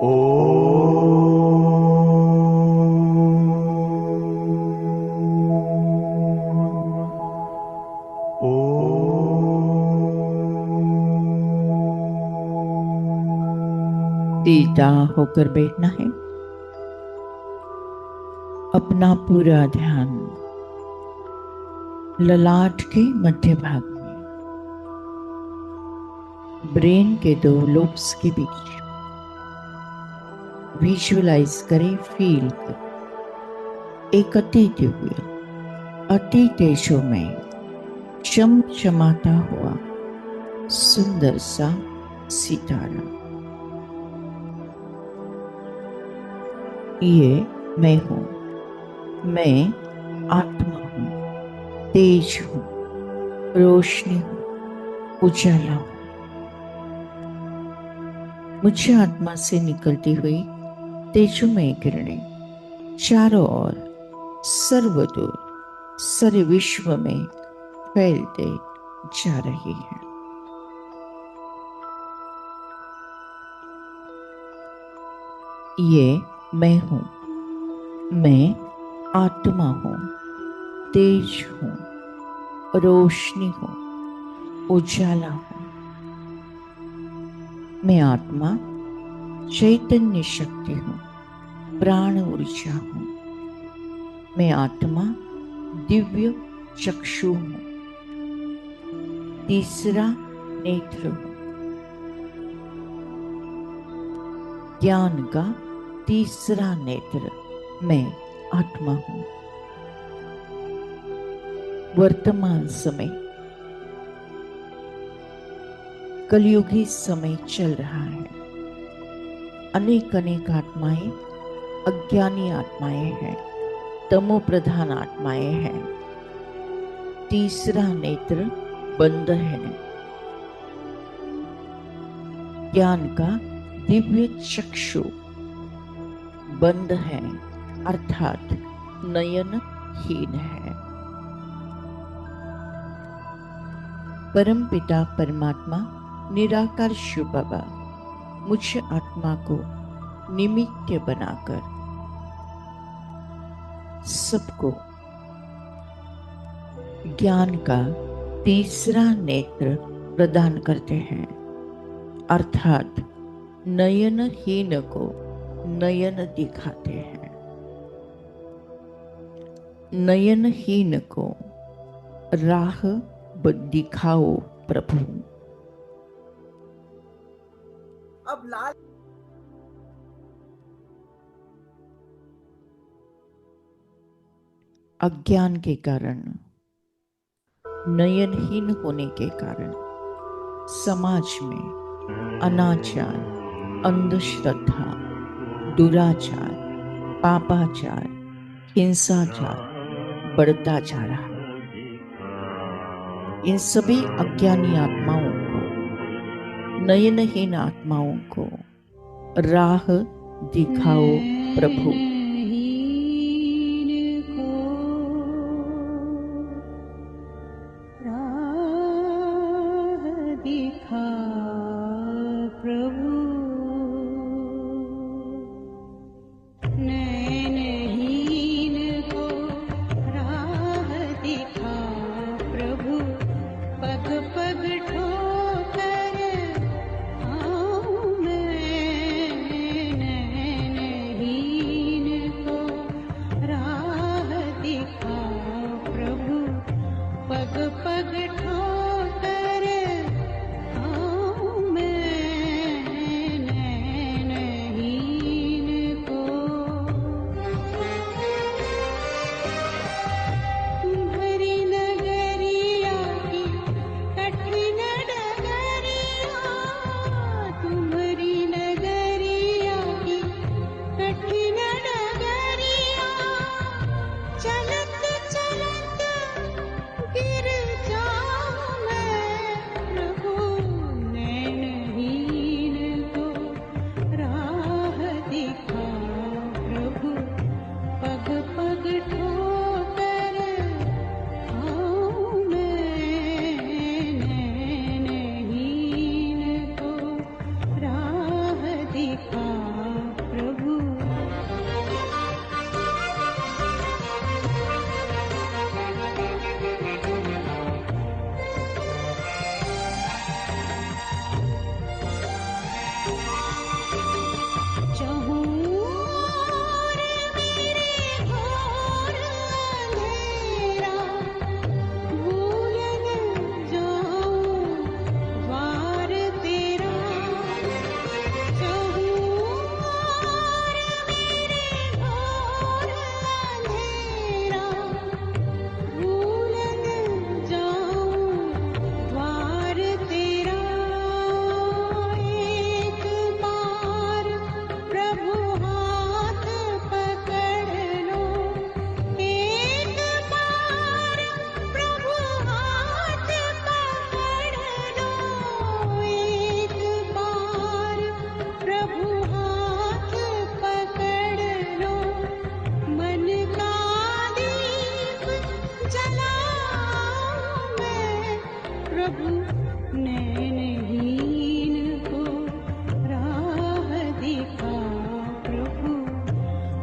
सीधा होकर बैठना है। अपना पूरा ध्यान ललाट के मध्य भाग में, ब्रेन के दो लोब्स के बीच विजुअलाइज करें, फील करें। एक अति तेजों में चमचमाता हुआ सुंदर सा सितारा। ये मैं हूं, मैं आत्मा हूं, तेज हूं, रोशनी हूं, उजाला हूं। मुझे आत्मा से निकलती हुई तेजोमय किरणें चारों ओर सर्वदूर सारे विश्व में फैलते जा रही है। ये मैं हूं, मैं आत्मा हूं, तेज हूं, रोशनी हूं, उजाला हूं। मैं आत्मा चैतन्य शक्ति हूं, प्राण ऊर्जा हूं। मैं आत्मा दिव्य चक्षु हूं, तीसरा नेत्र हूं, ज्ञान का तीसरा नेत्र मैं आत्मा हूं। वर्तमान समय कलयुगी समय चल रहा है। अनेक अनेक आत्माएं अज्ञानी आत्माएं हैं, तमो प्रधान आत्माएं हैं। तीसरा नेत्र बंद है। ज्ञान का दिव्य चक्षु बंद है, अर्थात नयनहीन है। परमपिता परमात्मा निराकार शिव बाबा मुझ आत्मा को निमित्त बनाकर सबको ज्ञान का तीसरा नेत्र प्रदान करते हैं, अर्थात नयनहीन को नयन दिखाते हैं। नयनहीन को राह दिखाओ प्रभु। अब लाल अज्ञान के कारण, नयनहीन होने के कारण समाज में अनाचार, अंधश्रद्धा, दुराचार, पापाचार, हिंसाचार बढ़ता जा रहा है। इन सभी अज्ञानी आत्माओं को, नयनहीन आत्माओं को राह दिखाओ प्रभु। पग पग ठोकर प्रभु नैनहीन को राह दिखा प्रभु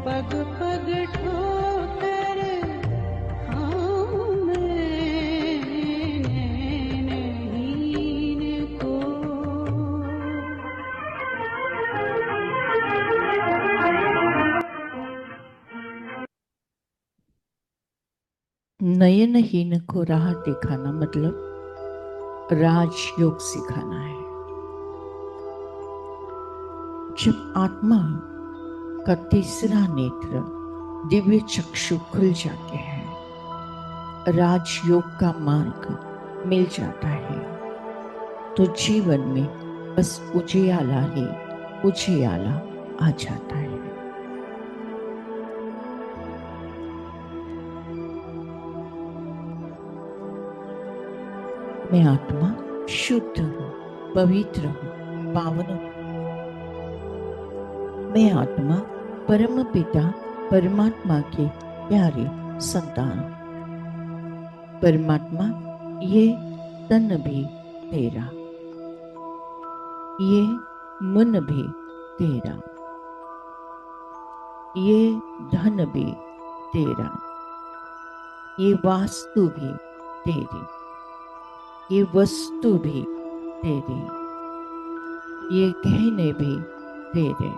पग पग ठोकर खाऊं मैं नैनहीन को। नयनहीन को राह दिखाना मतलब राजयोग सिखाना है। जब आत्मा का तीसरा नेत्र दिव्य चक्षु खुल जाते हैं, राजयोग का मार्ग मिल जाता है, तो जीवन में बस उजियाला ही उजियाला आ जाता है। मैं आत्मा शुद्ध हूँ, पवित्र हूँ, पावन हूँ। मैं आत्मा परम पिता परमात्मा के प्यारे संतान हूँ। परमात्मा, ये तन भी तेरा, ये मन भी तेरा, ये धन भी तेरा, ये वास्तु भी तेरी, ये वस्तु भी तेरी, ये गहने भी तेरे,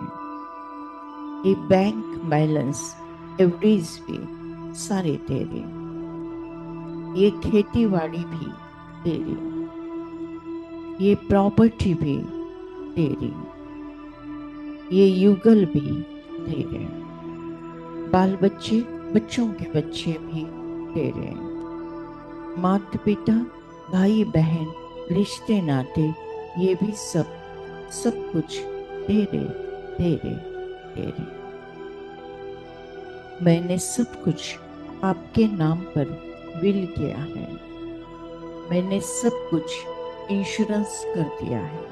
ये बैंक बैलेंस एवरेज भी सारे तेरे, ये खेती बाड़ी भी तेरी, ये प्रॉपर्टी भी तेरी, ये युगल भी तेरे, बाल बच्चे बच्चों के बच्चे भी तेरे, माता पिता भाई बहन रिश्ते नाते ये भी सब कुछ तेरे तेरे तेरे। मैंने सब कुछ आपके नाम पर विल किया है। मैंने सब कुछ इंश्योरेंस कर दिया है।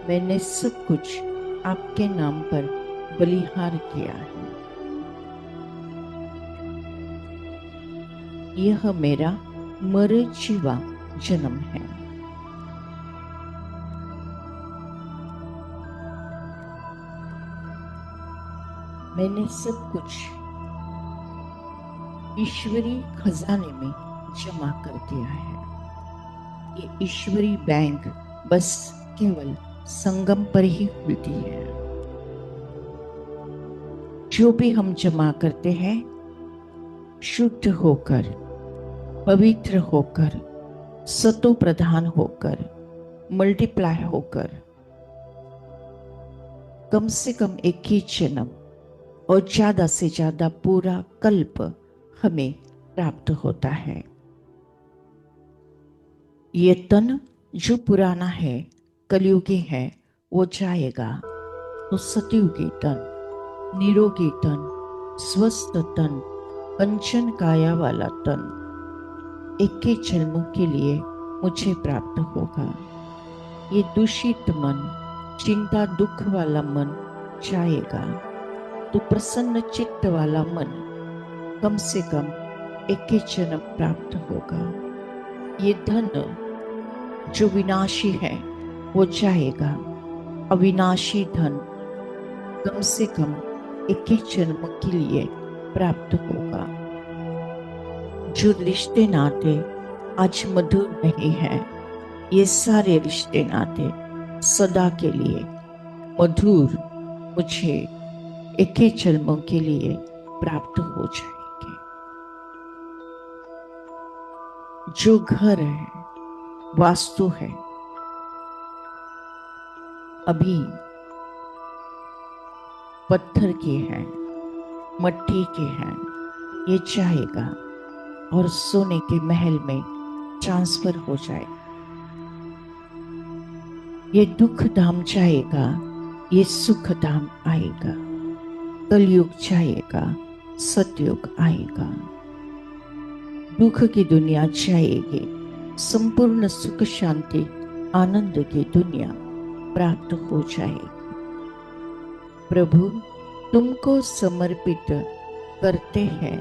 मैंने सब कुछ आपके नाम पर बलिहार किया है। यह मेरा मरजीवा जन्म है। मैंने सब कुछ ईश्वरी खजाने में जमा कर दिया है। ये ईश्वरी बैंक बस केवल संगम पर ही खुलती है। जो भी हम जमा करते हैं, शुद्ध होकर, पवित्र होकर, सतो प्रधान होकर, मल्टीप्लाई होकर, कम से कम एक ही जन्म और ज्यादा से ज्यादा पूरा कल्प हमें प्राप्त होता है। ये तन जो पुराना है, कलयुगी है, वो जाएगा, तो सतयुगी तन, निरोगी तन, स्वस्थ तन, कंचन काया वाला तन एक ही जन्म के लिए मुझे प्राप्त होगा। ये दूषित मन, चिंता दुख वाला मन जाएगा, तो प्रसन्न चित्त वाला मन कम से कम एक ही जन्म प्राप्त होगा। ये धन जो विनाशी है वो जाएगा, अविनाशी धन कम से कम एक ही जन्म के लिए प्राप्त होगा। जो रिश्ते नाते आज मधुर नहीं है, ये सारे रिश्ते नाते सदा के लिए मधुर मुझे एक ही जन्मों के लिए प्राप्त हो जाएंगे। जो घर है, वास्तु है, अभी पत्थर के हैं, मट्टी के हैं, ये जाएगा और सोने के महल में ट्रांसफर हो जाए। ये दुख धाम जाएगा, ये सुख धाम आएगा। कलयुग जाएगा, सतयुग आएगा। दुख की दुनिया जाएगी, संपूर्ण सुख शांति आनंद की दुनिया प्राप्त हो जाएगी। प्रभु, तुमको समर्पित करते हैं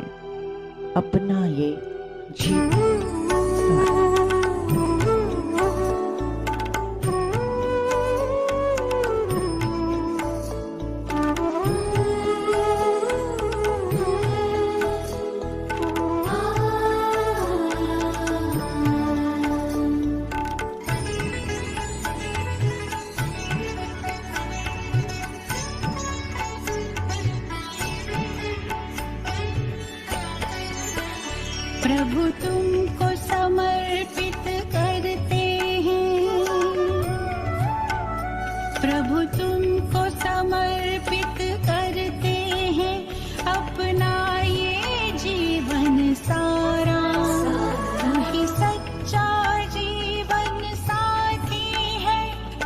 अपना ये जीवन।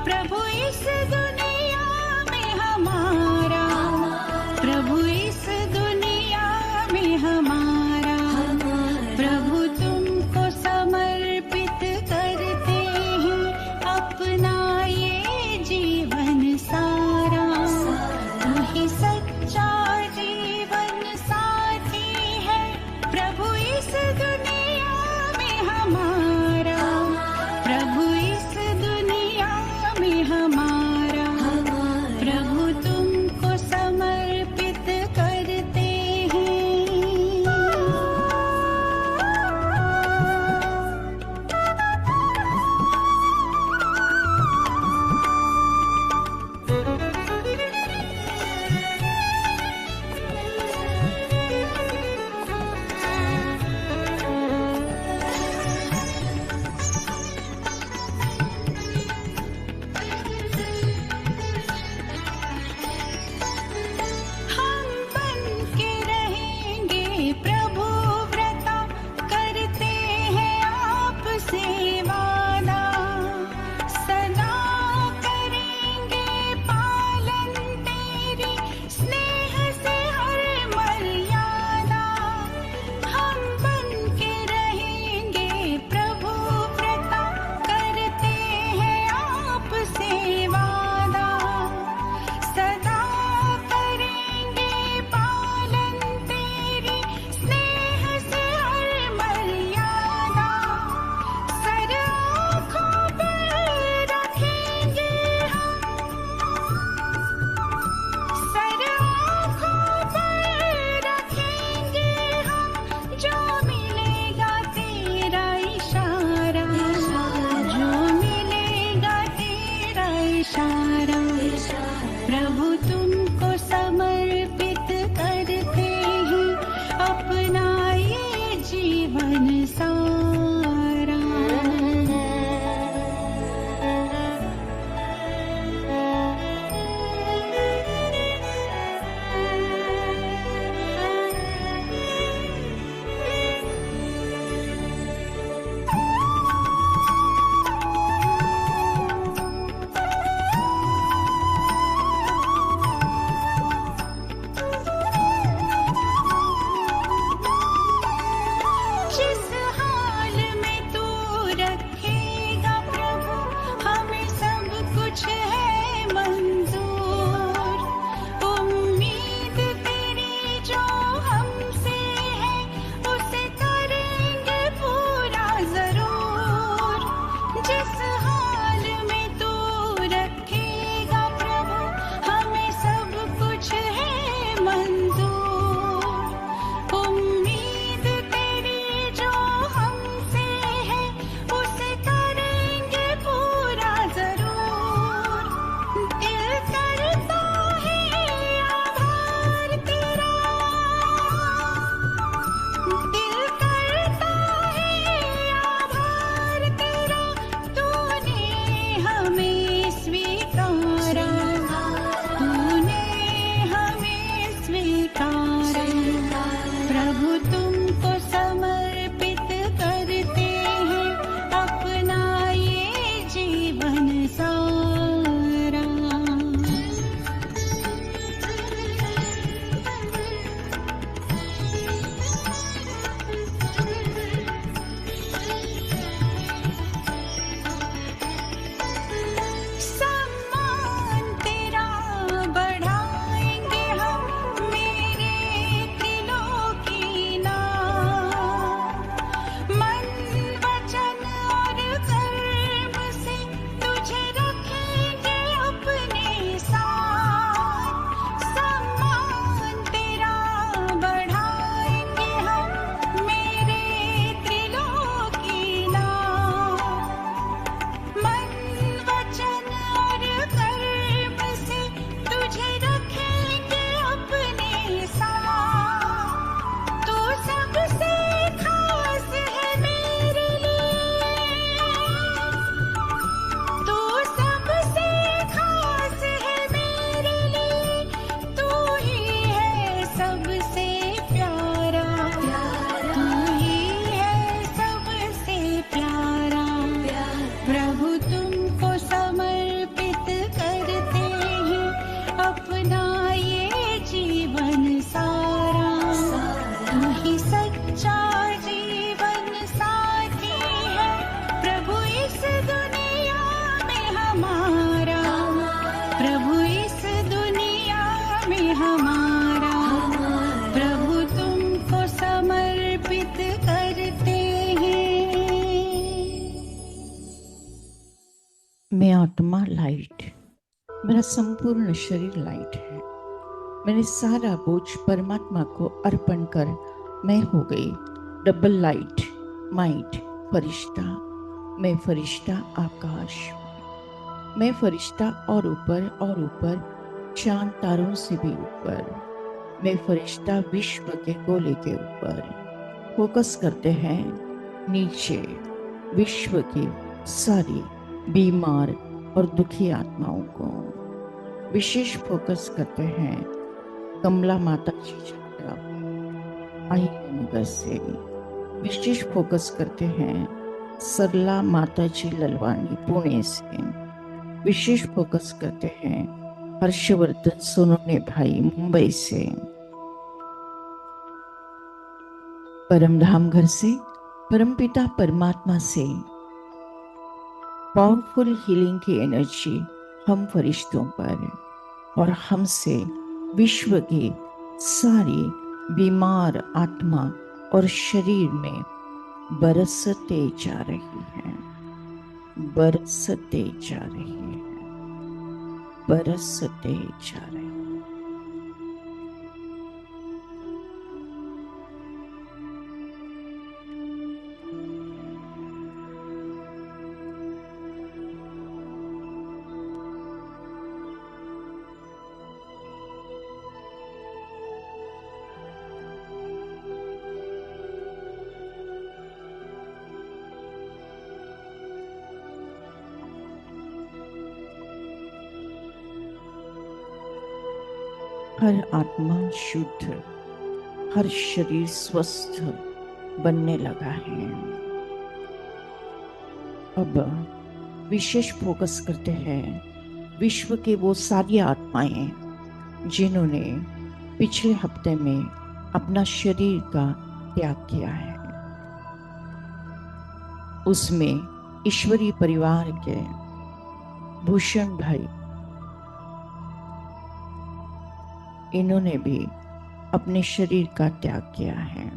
प्रभु इस दुनिया में हमारा, प्रभु इस दुनिया में हमारा, प्रभु तुमको समर्पित करते हैं अपना ये जीवन सारा। तू ही सच्चा जीवन साथी है, प्रभु इस दुनिया में हमारा, प्रभु इस दुनिया में हमारा। मैं आत्मा लाइट, मेरा संपूर्ण शरीर लाइट है। मैंने सारा बोझ परमात्मा को अर्पण कर मैं हो गई डबल लाइट माइट फरिश्ता। मैं फरिश्ता आकाश, मैं फरिश्ता और ऊपर चांद तारों से भी ऊपर। मैं फरिश्ता विश्व के गोले के ऊपर। फोकस करते हैं नीचे विश्व की सारी बीमार और दुखी आत्माओं को। विशेष फोकस करते हैं कमला माता जी चक्र नगर से। विशेष फोकस करते हैं सरला माता जी ललवानी पुणे से। विशेष फोकस करते हैं हर्षवर्धन सोनोने भाई मुंबई से। परमधाम घर से, परमपिता परमात्मा से पावरफुल हीलिंग की एनर्जी हम फरिश्तों पर और हमसे विश्व की सारी बीमार आत्मा और शरीर में बरसते जा रही है, बरसते जा रही है, बरसते जा रही है। हर आत्मा शुद्ध, हर शरीर स्वस्थ बनने लगा है। अब विशेष फोकस करते हैं विश्व के वो सारी आत्माएं जिन्होंने पिछले हफ्ते में अपना शरीर का त्याग किया है। उसमें ईश्वरीय परिवार के भूषण भाई, इन्होंने भी अपने शरीर का त्याग किया है।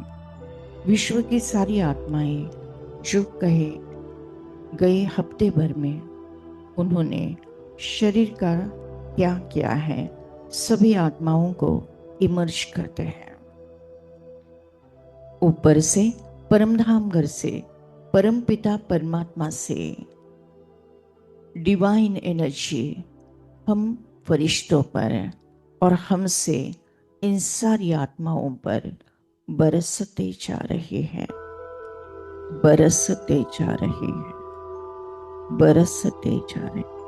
विश्व की सारी आत्माएं जो कहे गए हफ्ते भर में उन्होंने शरीर का त्याग किया है, सभी आत्माओं को इमर्ज करते हैं। ऊपर से परमधाम घर से, परमपिता परमात्मा से डिवाइन एनर्जी हम फरिश्तों पर और हमसे इन सारी आत्माओं पर बरसते जा रही है, बरसते जा रही है, बरसते जा रही है।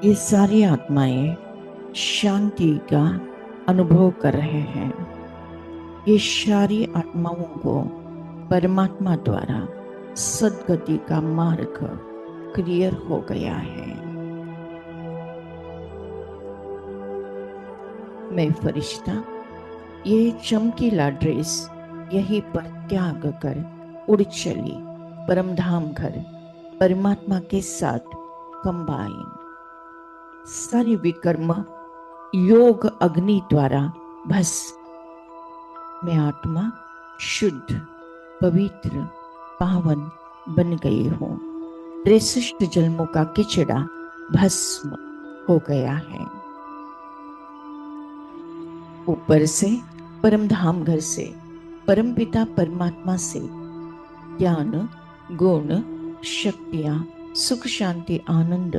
ये सारी आत्माएं शांति का अनुभव कर रहे हैं। ये सारी आत्माओं को परमात्मा द्वारा सद्गति का मार्ग क्लियर हो गया है। मैं फरिश्ता ये चमकीला ड्रेस यहीं पर त्याग कर उड़ चली परमधाम घर परमात्मा के साथ कंबाइन। सारी विकर्म योग अग्नि द्वारा भस्म। मैं आत्मा शुद्ध पवित्र पावन बन गई हूँ। 63 जन्मों का किचड़ा भस्म हो गया है। ऊपर से परमधाम घर से, परमपिता परमात्मा से ज्ञान गुण शक्तियां सुख शांति आनंद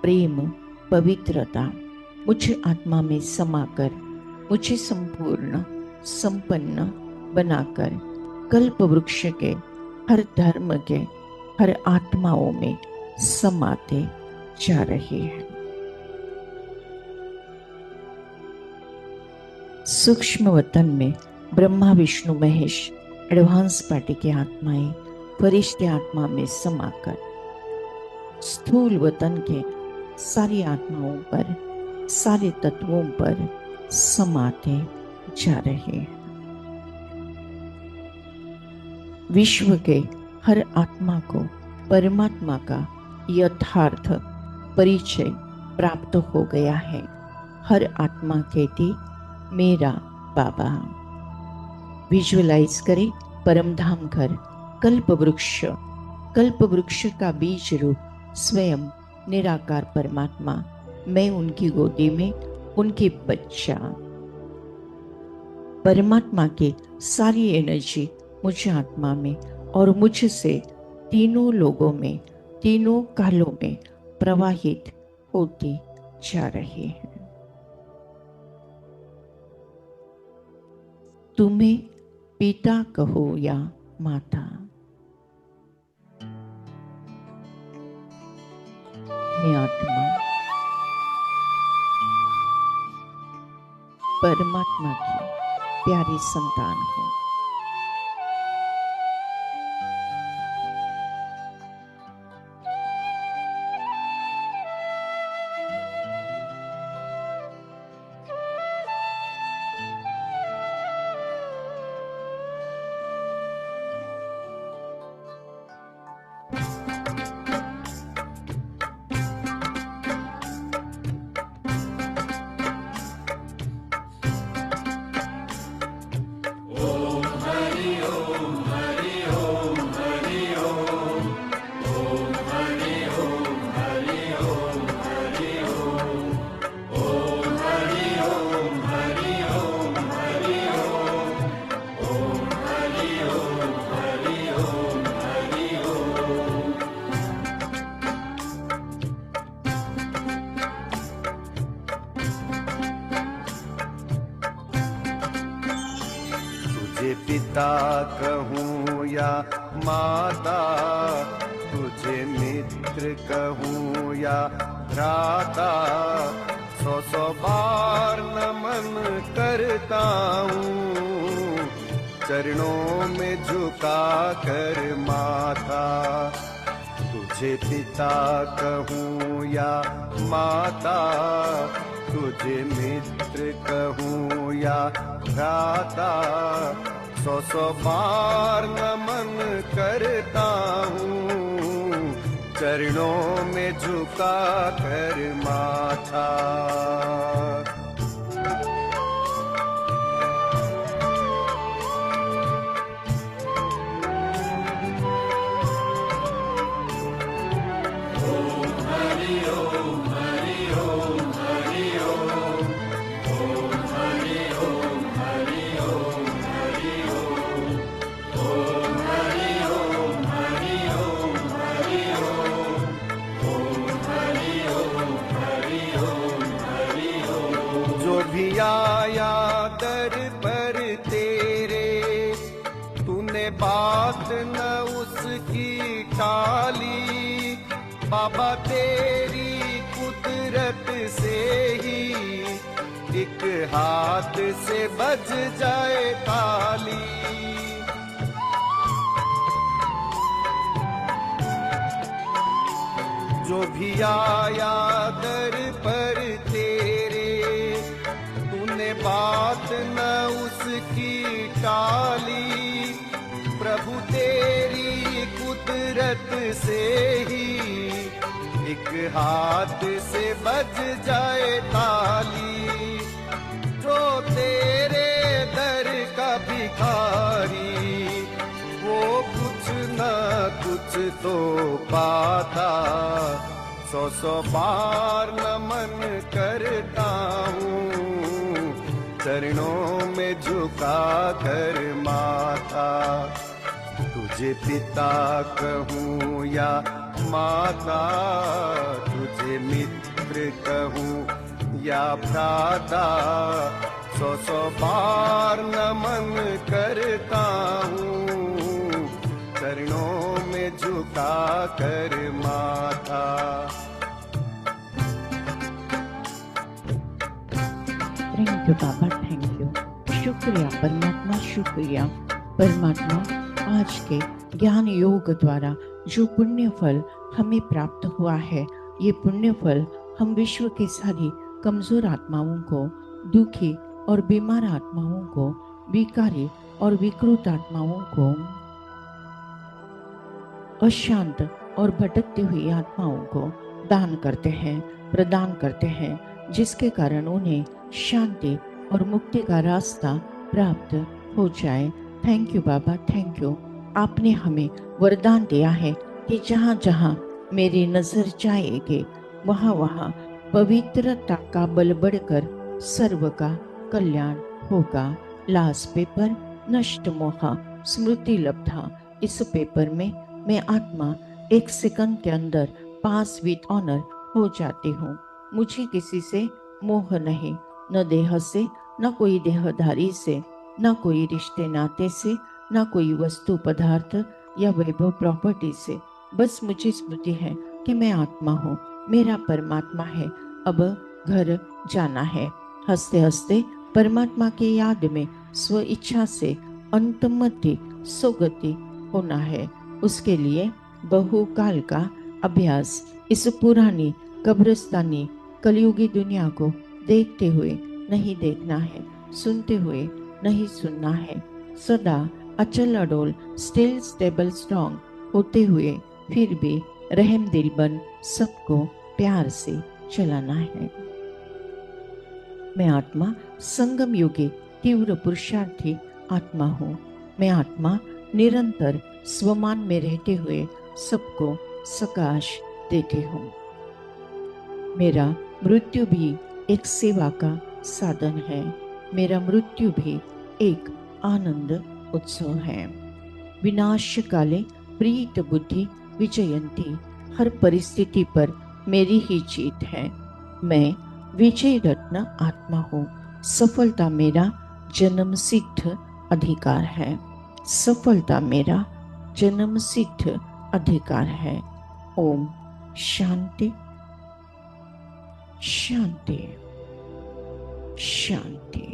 प्रेम पवित्रता मुझे आत्मा में समाकर मुझे संपूर्ण संपन्न बनाकर कल्प वृक्ष के हर धर्म के हर आत्माओं में समाते जा रही है। सूक्ष्म वतन में ब्रह्मा विष्णु महेश एडवांस पार्टी की आत्माएं फरिश्ते आत्मा में समाकर स्थूल वतन के सारी आत्माओं पर सारे तत्वों पर समाते जा रहे हैं। विश्व के हर आत्मा को परमात्मा का यथार्थ परिचय प्राप्त हो गया है। हर आत्मा कहती मेरा बाबा। विजुअलाइज करें परमधाम घर कल्प वृक्ष का बीज रूप स्वयं निराकार परमात्मा। मैं उनकी गोदी में उनके बच्चा। परमात्मा की सारी एनर्जी मुझ आत्मा में और मुझसे तीनों लोगों में, तीनों कालों में प्रवाहित होती जा रही है। तुम्हें पिता कहो या माता, मैं आत्मा परमात्मा की प्यारी संतान हूँ। तुझे पिता कहूँ या माता, तुझे मित्र कहूँ या भ्राता, 100 बार नमन करता हूँ, चरणों में झुका कर माथा। तुझे पिता कहूँ या माता, तुझे मित्र कहूँ या भ्राता, 100 बार नमन करता हूँ, चरणों में झुका कर माथा। आया दर पर तेरे, तूने बात न उसकी टाली, बाबा तेरी कुदरत से ही एक हाथ से बज जाए ताली। जो भी आया दर पर तेरे, तूने बात न उसकी टाली, प्रभु तेरी कुदरत से ही एक हाथ से बज जाए ताली। जो तेरे दर का भिखारी, वो कुछ न कुछ तो पाता, 100 बार नमन करता हूँ, चरणों में झुका कर माथा। तुझे पिता कहूँ या माता, तुझे मित्र कहूँ या भ्राता, 100 बार नमन करता हूँ, चरणों में झुका कर माथा। Thank you Baba, thank you. शुक्रिया परमात्मा, शुक्रिया परमात्मा। आज के ज्ञान योग द्वारा जो पुण्य फल हमें प्राप्त हुआ है, ये पुण्य फल हम विश्व के सारी कमजोर आत्माओं को, दुखी और बीमार आत्माओं को, विकारी और विकृत आत्माओं को, अशांत और भटकती हुई आत्माओं को दान करते हैं, प्रदान करते हैं, जिसके कारण उन्हें शांति और मुक्ति का रास्ता प्राप्त हो जाए। Thank you Baba, thank you. आपने हमें वरदान दिया है कि जहाँ जहाँ मेरी नजर जाएगी वहाँ वहाँ पवित्रता का बल बढ़कर सर्व का कल्याण होगा। लास्ट पेपर, नष्ट मोहा स्मृति लब्धा। इस पेपर में मैं आत्मा 1 सेकंड के अंदर पास विद ऑनर हो जाती हूँ। मुझे किसी से मोह नहीं, न देह से, न कोई देहधारी से, न कोई रिश्ते नाते से, न कोई वस्तु पदार्थ या वैभव प्रॉपर्टी से। बस मुझे स्मृति है कि मैं आत्मा हूँ, मेरा परमात्मा है, अब घर जाना है। हंसते हंसते परमात्मा की याद में स्व इच्छा से अंतमति सुगति होना है। उसके लिए बहुकाल का अभ्यास इस पुरानी कब्रिस्तानी कलयुगी दुनिया को देखते हुए नहीं देखना है, सुनते हुए नहीं सुनना है। सदा अचल अडोल, स्टिल स्टेबल स्ट्रॉन्ग होते हुए फिर भी रहम दिल बन सबको प्यार से चलाना है। मैं आत्मा संगम युगी तीव्र पुरुषार्थी आत्मा हूँ। मैं आत्मा निरंतर स्वमान में रहते हुए सबको सकाश देती हूँ। मेरा मृत्यु भी एक सेवा का साधन है। मेरा मृत्यु भी एक आनंद उत्सव है। विनाश काले प्रीत बुद्धि विजयंती। हर परिस्थिति पर मेरी ही जीत है। मैं विजय रत्न आत्मा हूँ। सफलता मेरा जन्म सिद्ध अधिकार है। सफलता मेरा जन्म सिद्ध अधिकार है। ओम शांति शांति शांति।